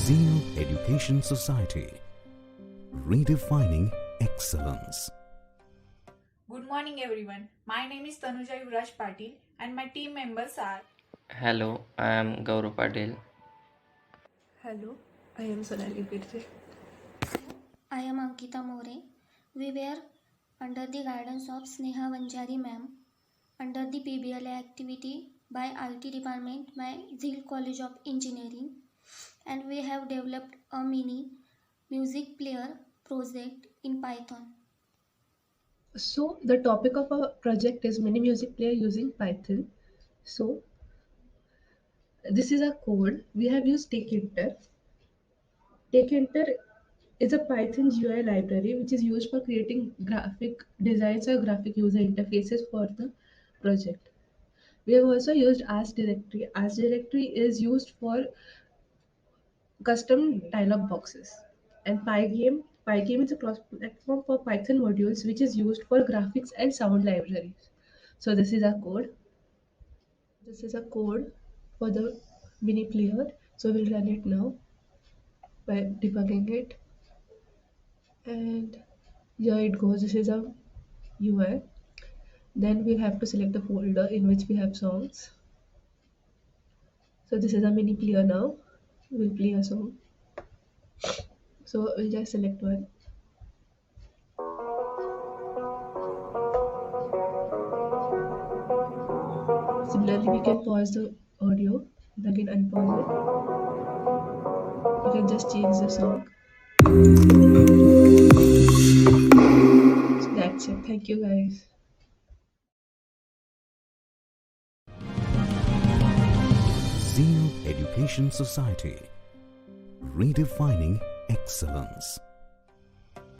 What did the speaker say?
Zeal Education Society, redefining excellence. Good morning everyone. My name is Tanuja Yuvraj Patil and my team members are Hello, I am Gaurav Patil. Hello, I am Sonali Pirse. I am Ankita More. We were under the guidance of Sneha Vanjari ma'am under the PBLA activity by IT department by Zeal College of Engineering, and we have developed a mini music player project in Python. So the topic of our project is mini music player using Python. So this is a code. We have used TakeInter. TakeInter is a Python GUI library which is used for creating graphic designs or graphic user interfaces for the project. We have also used As directory. As directory is used for custom dialog boxes. And Pygame is a cross-platform for Python modules which is used for graphics and sound libraries. So this is our code. This is a code for the mini player. So we'll run it now by debugging it. And here it goes. This is a UI. Then we'll have to select a folder in which we have songs. So this is a mini player now. We'll play a song. So we'll just select one. Similarly, we can pause the audio and again unpause it. You can just change the song. So that's it. Thank you guys. Zeal Education Society, redefining excellence.